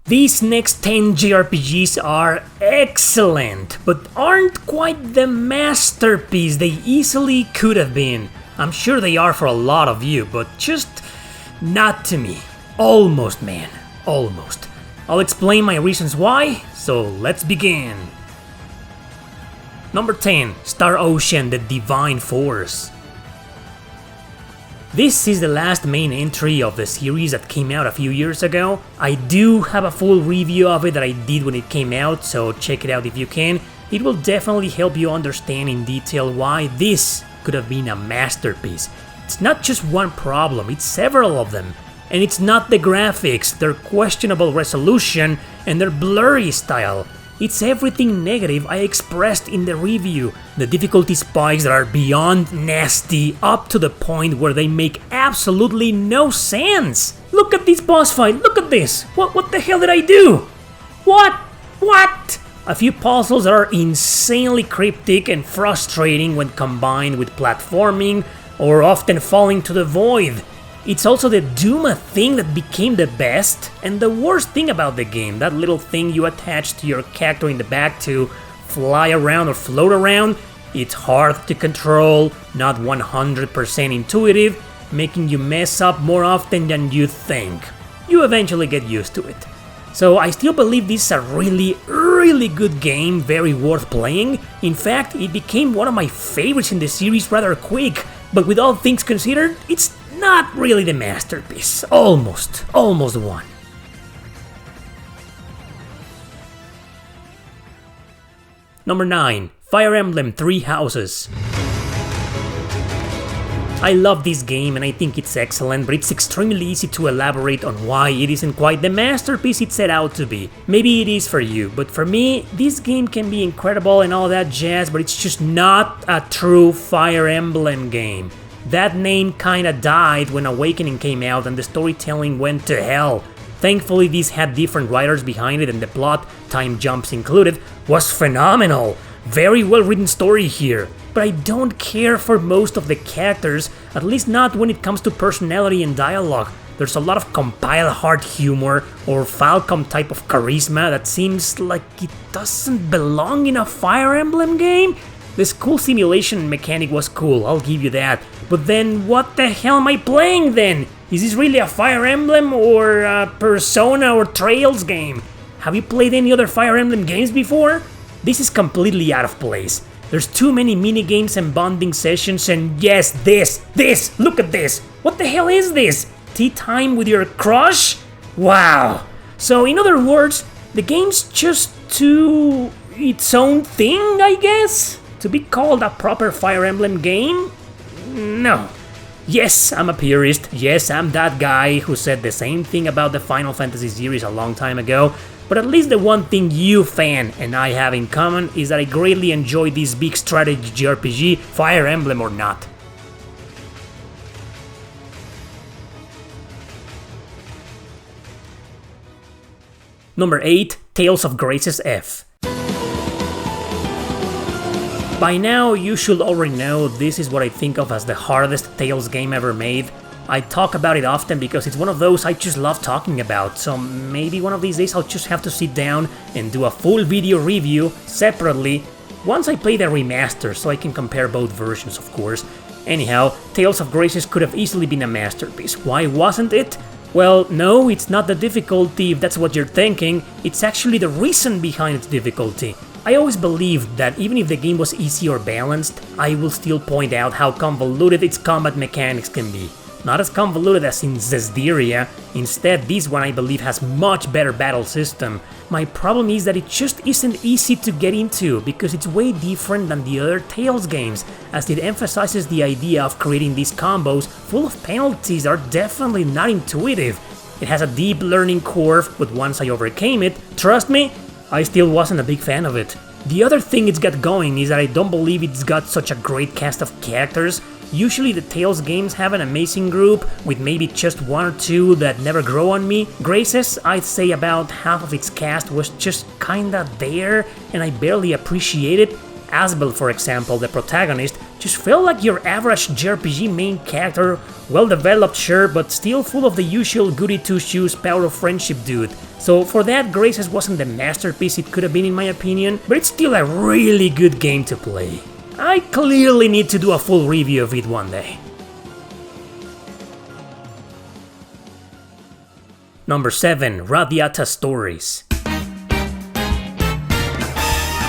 These next 10 JRPGs are excellent, but aren't quite the masterpiece they easily could have been. I'm sure they are for a lot of you, but just not to me. Almost, man. Almost. I'll explain my reasons why, so let's begin. Number 10. Star Ocean: The Divine Force. This is the last main entry of the series that came out a few years ago. I do have a full review of it that I did when it came out, so check it out if you can. It will definitely help you understand in detail why this could have been a masterpiece. It's not just one problem, it's several of them. And it's not the graphics, their questionable resolution, and their blurry style. It's everything negative I expressed in the review. The difficulty spikes that are beyond nasty, up to the point where they make absolutely no sense. Look at this boss fight, look at this! What the hell did I do? What? A few puzzles that are insanely cryptic and frustrating when combined with platforming, or often falling to the void. It's also the Duma thing that became the best, and the worst thing about the game, that little thing you attach to your character in the back to fly around or float around. It's hard to control, not 100% intuitive, making you mess up more often than you think. You eventually get used to it. So I still believe this is a really good game, very worth playing. In fact, it became one of my favorites in the series rather quick, but with all things considered, it's not really the masterpiece. Almost one. Number 9. Fire Emblem 3 Houses. I love this game and I think it's excellent, but it's extremely easy to elaborate on why it isn't quite the masterpiece it set out to be. Maybe it is for you, but for me, this game can be incredible and all that jazz, but it's just not a true Fire Emblem game. That name kinda died when Awakening came out and the storytelling went to hell. Thankfully, this had different writers behind it and the plot, time jumps included, was phenomenal. Very well written story here. But I don't care for most of the characters, at least not when it comes to personality and dialogue. There's a lot of compile hard humor or Falcom type of charisma that seems like it doesn't belong in a Fire Emblem game. The school simulation mechanic was cool, I'll give you that. But then what the hell am I playing then? Is this really a Fire Emblem or a Persona or Trails game? Have you played any other Fire Emblem games before? This is completely out of place. There's too many minigames and bonding sessions and yes, this, look at this! What the hell is this? Tea time with your crush? Wow! So in other words, the game's just too its own thing, I guess? To be called a proper Fire Emblem game? No. Yes, I'm a purist, yes, I'm that guy who said the same thing about the Final Fantasy series a long time ago, but at least the one thing you fan and I have in common is that I greatly enjoy this big strategy JRPG, Fire Emblem or not. Number 8. Tales of Graces F. By now, you should already know this is what I think of as the hardest Tales game ever made. I talk about it often because it's one of those I just love talking about, so maybe one of these days I'll just have to sit down and do a full video review separately once I play the remaster so I can compare both versions, of course. Anyhow, Tales of Graces could have easily been a masterpiece. Why wasn't it? Well, no, it's not the difficulty if that's what you're thinking, it's actually the reason behind its difficulty. I always believed that even if the game was easy or balanced, I will still point out how convoluted its combat mechanics can be. Not as convoluted as in Zestiria, instead this one I believe has much better battle system. My problem is that it just isn't easy to get into because it's way different than the other Tales games, as it emphasizes the idea of creating these combos full of penalties that are definitely not intuitive. It has a deep learning curve, but once I overcame it, trust me, I still wasn't a big fan of it. The other thing it's got going is that I don't believe it's got such a great cast of characters. Usually the Tales games have an amazing group, with maybe just one or two that never grow on me. Graces, I'd say about half of its cast was just kinda there, and I barely appreciate it. Asbel, for example, the protagonist, Just felt like your average JRPG main character, well developed sure, but still full of the usual goody two-shoes power of friendship dude. So for that, Graces wasn't the masterpiece it could have been in my opinion, but it's still a really good game to play. I clearly need to do a full review of it one day. Number 7. Radiata Stories.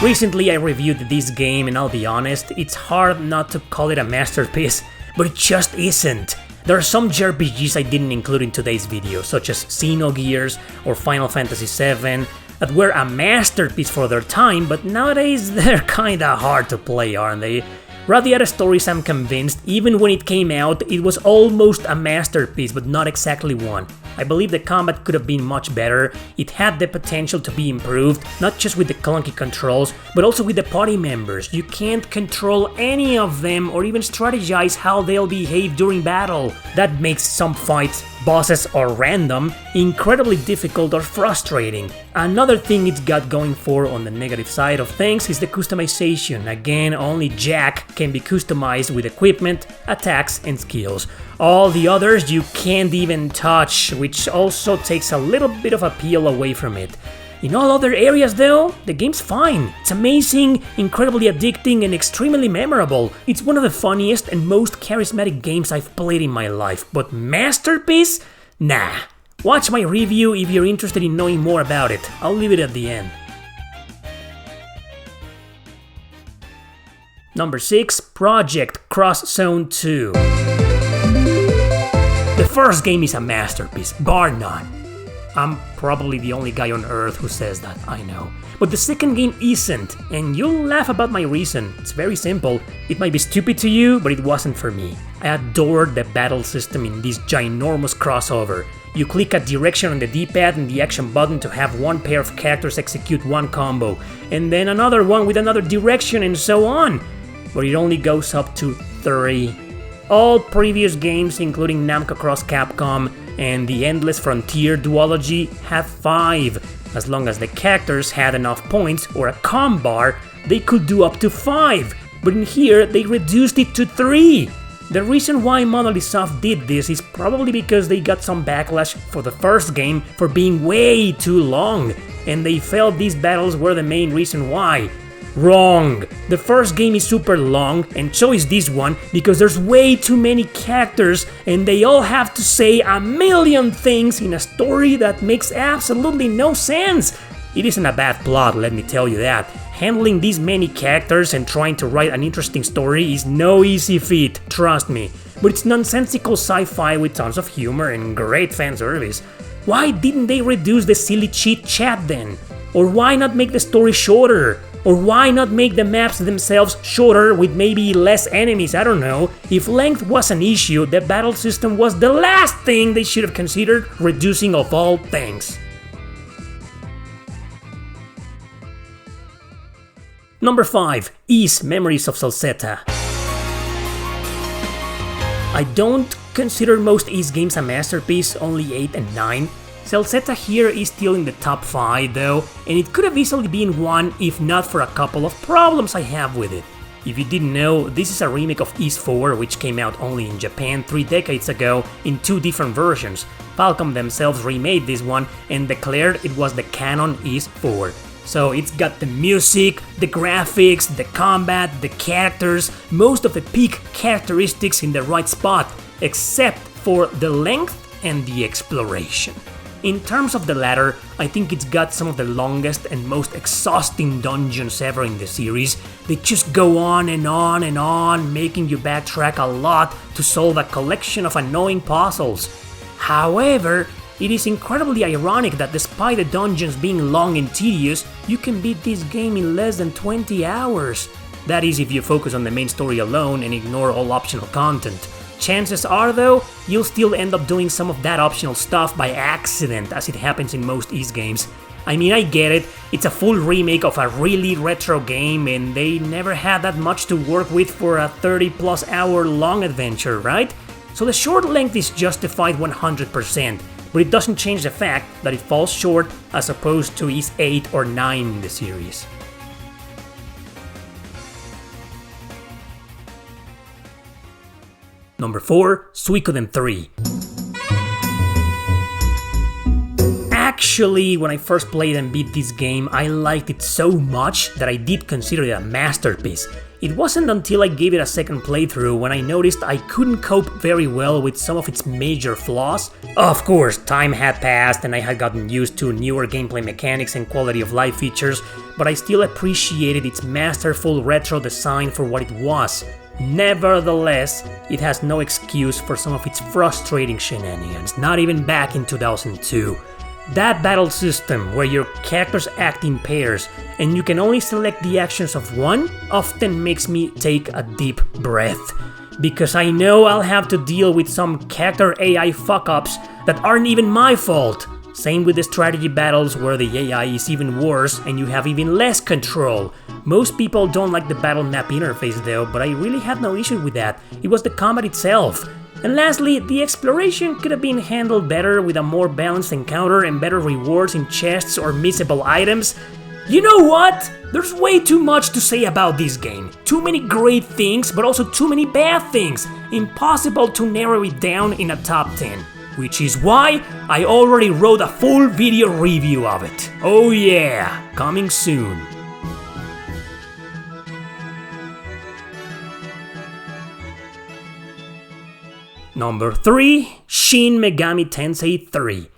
Recently I reviewed this game and I'll be honest, it's hard not to call it a masterpiece, but it just isn't. There are some JRPGs I didn't include in today's video, such as Xenogears or Final Fantasy VII, that were a masterpiece for their time, but nowadays they're kinda hard to play, aren't they? Radiata Stories, I'm convinced, even when it came out, it was almost a masterpiece, but not exactly one. I believe the combat could have been much better, it had the potential to be improved, not just with the clunky controls, but also with the party members. You can't control any of them or even strategize how they'll behave during battle. That makes some fights, bosses or random, incredibly difficult or frustrating. Another thing it's got going for on the negative side of things is the customization. Again, only Jack can be customized with equipment, attacks and skills. All the others you can't even touch, which also takes a little bit of appeal away from it. In all other areas though, the game's fine. It's amazing, incredibly addicting and extremely memorable. It's one of the funniest and most charismatic games I've played in my life, but masterpiece? Nah. Watch my review if you're interested in knowing more about it. I'll leave it at the end. Number 6. Project Cross Zone 2. The first game is a masterpiece, bar none. I'm probably the only guy on earth who says that, I know. But the second game isn't, and you'll laugh about my reason. It's very simple. It might be stupid to you, but it wasn't for me. I adored the battle system in this ginormous crossover. You click a direction on the D-pad and the action button to have one pair of characters execute one combo, and then another one with another direction and so on. But it only goes up to 3. All previous games, including Namco Cross Capcom and the Endless Frontier duology, have 5. As long as the characters had enough points or a com bar, they could do up to 5. But in here, they reduced it to 3. The reason why Monolith Soft did this is probably because they got some backlash for the first game for being way too long, and they felt these battles were the main reason why. Wrong! The first game is super long, and so is this one, because there's way too many characters and they all have to say a million things in a story that makes absolutely no sense. It isn't a bad plot, let me tell you that. Handling these many characters and trying to write an interesting story is no easy feat, trust me. But it's nonsensical sci-fi with tons of humor and great fan service. Why didn't they reduce the silly cheat chat then? Or why not make the story shorter? Or why not make the maps themselves shorter with maybe less enemies, I don't know. If length was an issue, the battle system was the last thing they should have considered reducing of all things. Number 5. Ys Memories of Saletta. I don't consider most Ys games a masterpiece, only 8 and 9. Saletta here is still in the top 5 though, and it could have easily been 1 if not for a couple of problems I have with it. If you didn't know, this is a remake of Ys 4 which came out only in Japan 3 decades ago in 2 different versions. Falcom themselves remade this one and declared it was the canon Ys 4. So it's got the music, the graphics, the combat, the characters, most of the peak characteristics in the right spot, except for the length and the exploration. In terms of the latter, I think it's got some of the longest and most exhausting dungeons ever in the series. They just go on and on and on, making you backtrack a lot to solve a collection of annoying puzzles. However, it is incredibly ironic that despite the dungeons being long and tedious, you can beat this game in less than 20 hours. That is if you focus on the main story alone and ignore all optional content. Chances are though, you'll still end up doing some of that optional stuff by accident, as it happens in most Ys games. I mean, I get it, it's a full remake of a really retro game and they never had that much to work with for a 30+ hour long adventure, right? So the short length is justified 100%, but it doesn't change the fact that it falls short as opposed to Ys 8 or 9 in the series. Number 4, Suikoden 3. Actually, when I first played and beat this game, I liked it so much that I did consider it a masterpiece. It wasn't until I gave it a second playthrough when I noticed I couldn't cope very well with some of its major flaws. Of course, time had passed and I had gotten used to newer gameplay mechanics and quality of life features, but I still appreciated its masterful retro design for what it was. Nevertheless, it has no excuse for some of its frustrating shenanigans, not even back in 2002. That battle system, where your characters act in pairs and you can only select the actions of one, often makes me take a deep breath. Because I know I'll have to deal with some character AI fuck-ups that aren't even my fault. Same with the strategy battles where the AI is even worse and you have even less control. Most people don't like the battle map interface though, but I really had no issue with that. It was the combat itself. And lastly, the exploration could have been handled better with a more balanced encounter and better rewards in chests or missable items. You know what? There's way too much to say about this game. Too many great things, but also too many bad things. Impossible to narrow it down in a top 10. Which is why I already wrote a full video review of it. Oh yeah, coming soon. Number 3, Shin Megami Tensei 3.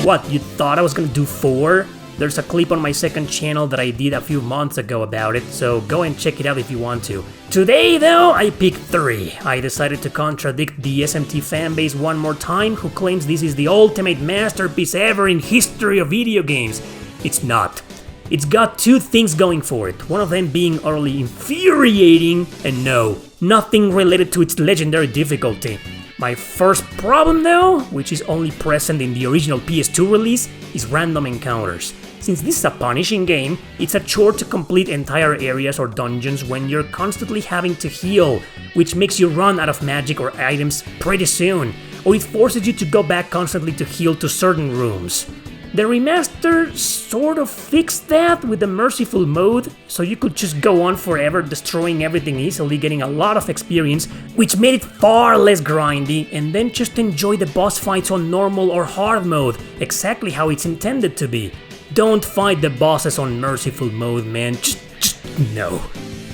What, you thought I was gonna do 4? There's a clip on my second channel that I did a few months ago about it, so go and check it out if you want to. Today though, I picked 3. I decided to contradict the SMT fanbase one more time, who claims this is the ultimate masterpiece ever in history of video games. It's not. It's got 2 things going for it, one of them being utterly infuriating, and no, nothing related to its legendary difficulty. My first problem though, which is only present in the original PS2 release, is random encounters. Since this is a punishing game, it's a chore to complete entire areas or dungeons when you're constantly having to heal, which makes you run out of magic or items pretty soon, or it forces you to go back constantly to heal to certain rooms. The remaster sort of fixed that with the merciful mode, so you could just go on forever destroying everything easily, getting a lot of experience, which made it far less grindy, and then just enjoy the boss fights on normal or hard mode, exactly how it's intended to be. Don't fight the bosses on merciful mode, man, just no.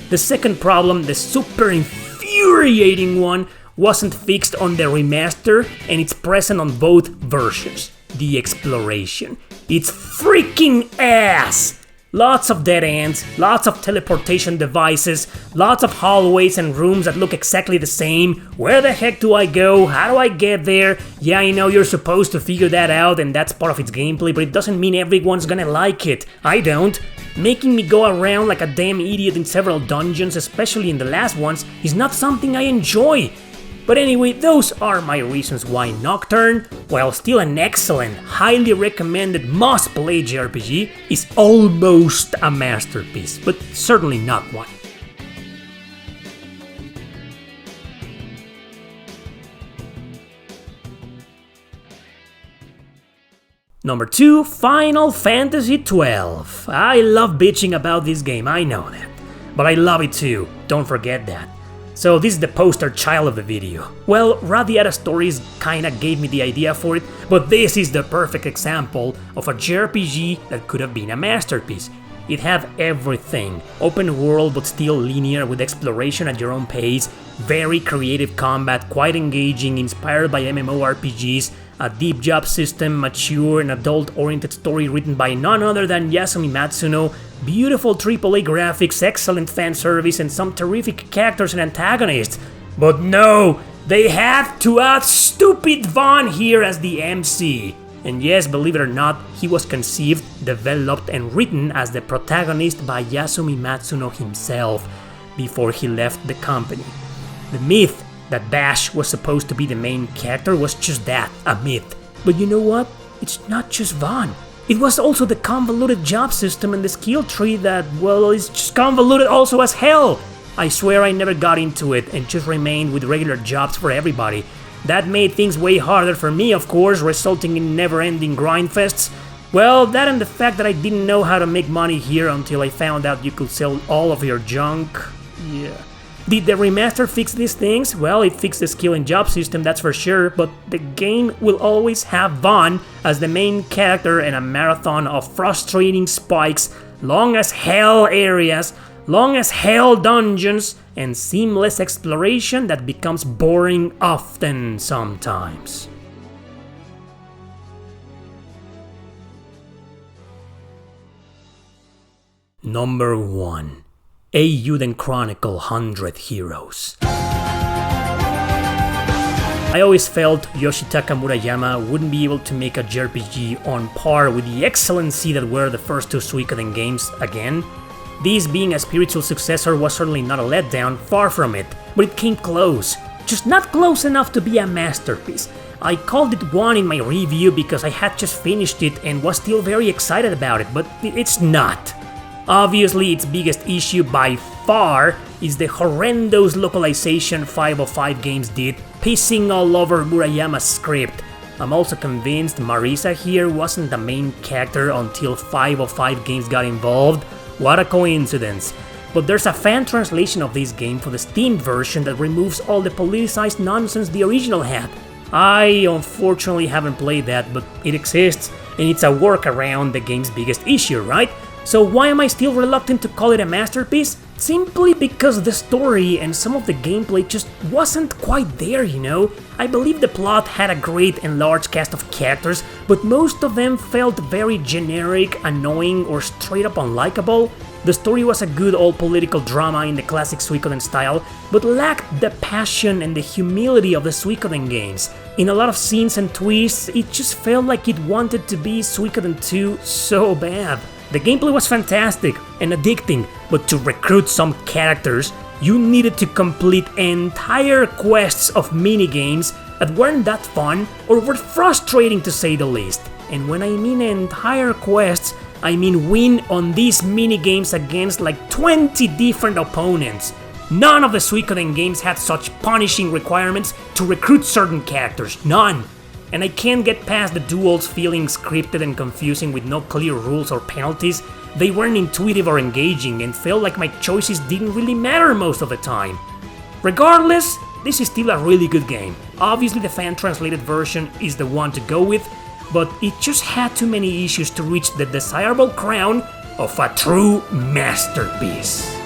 The second problem, the super infuriating one, wasn't fixed on the remaster, and it's present on both versions. The exploration. It's freaking ass! Lots of dead ends, lots of teleportation devices, lots of hallways and rooms that look exactly the same. Where the heck do I go? How do I get there? Yeah, I know you're supposed to figure that out and that's part of its gameplay, but it doesn't mean everyone's gonna like it. I don't. Making me go around like a damn idiot in several dungeons, especially in the last ones, is not something I enjoy. But anyway, those are my reasons why Nocturne, while still an excellent, highly recommended must-play JRPG, is almost a masterpiece, but certainly not one. Number 2, Final Fantasy XII. I love bitching about this game, I know that. But I love it too, don't forget that. So this is the poster child of the video. Well, Radiata Stories kinda gave me the idea for it, but this is the perfect example of a JRPG that could have been a masterpiece. It had everything. Open world but still linear with exploration at your own pace, very creative combat, quite engaging, inspired by MMORPGs, a deep job system, mature and adult-oriented story written by none other than Yasumi Matsuno, beautiful AAA graphics, excellent fan service, and some terrific characters and antagonists. But no, they had to add stupid Vaughn here as the MC. And yes, believe it or not, he was conceived, developed, and written as the protagonist by Yasumi Matsuno himself before he left the company. The myth that Bash was supposed to be the main character was just that, a myth. But you know what? It's not just Vaughn. It was also the convoluted job system and the skill tree that, well, is just convoluted also as hell. I swear I never got into it and just remained with regular jobs for everybody. That made things way harder for me, of course, resulting in never-ending grindfests. Well, that and the fact that I didn't know how to make money here until I found out you could sell all of your junk. Yeah. Did the remaster fix these things? Well, it fixed the skill and job system, that's for sure, but the game will always have Vaughn as the main character and a marathon of frustrating spikes, long as hell areas, long as hell dungeons, and seamless exploration that becomes boring often sometimes. Number 1. Auden Chronicle 100 Heroes. I always felt Yoshitaka Murayama wouldn't be able to make a JRPG on par with the excellency that were the first two Suikoden games again. This being a spiritual successor was certainly not a letdown, far from it, but it came close. Just not close enough to be a masterpiece. I called it one in my review because I had just finished it and was still very excited about it, but it's not. Obviously, its biggest issue by far is the horrendous localization 505 games did, pissing all over Murayama's script. I'm also convinced Marisa here wasn't the main character until 505 games got involved. What a coincidence. But there's a fan translation of this game for the Steam version that removes all the politicized nonsense the original had. I unfortunately haven't played that, but it exists, and it's a workaround the game's biggest issue, right? So why am I still reluctant to call it a masterpiece? Simply because the story and some of the gameplay just wasn't quite there, you know? I believe the plot had a great and large cast of characters, but most of them felt very generic, annoying, or straight up unlikable. The story was a good old political drama in the classic Suikoden style, but lacked the passion and the humility of the Suikoden games. In a lot of scenes and twists, it just felt like it wanted to be Suikoden 2 so bad. The gameplay was fantastic and addicting, but to recruit some characters, you needed to complete entire quests of minigames that weren't that fun or were frustrating to say the least. And when I mean entire quests, I mean win on these minigames against like 20 different opponents. None of the Suikoden games had such punishing requirements to recruit certain characters, none. And I can't get past the duels feeling scripted and confusing with no clear rules or penalties. They weren't intuitive or engaging and felt like my choices didn't really matter most of the time. Regardless, this is still a really good game. Obviously the fan-translated version is the one to go with, but it just had too many issues to reach the desirable crown of a true masterpiece.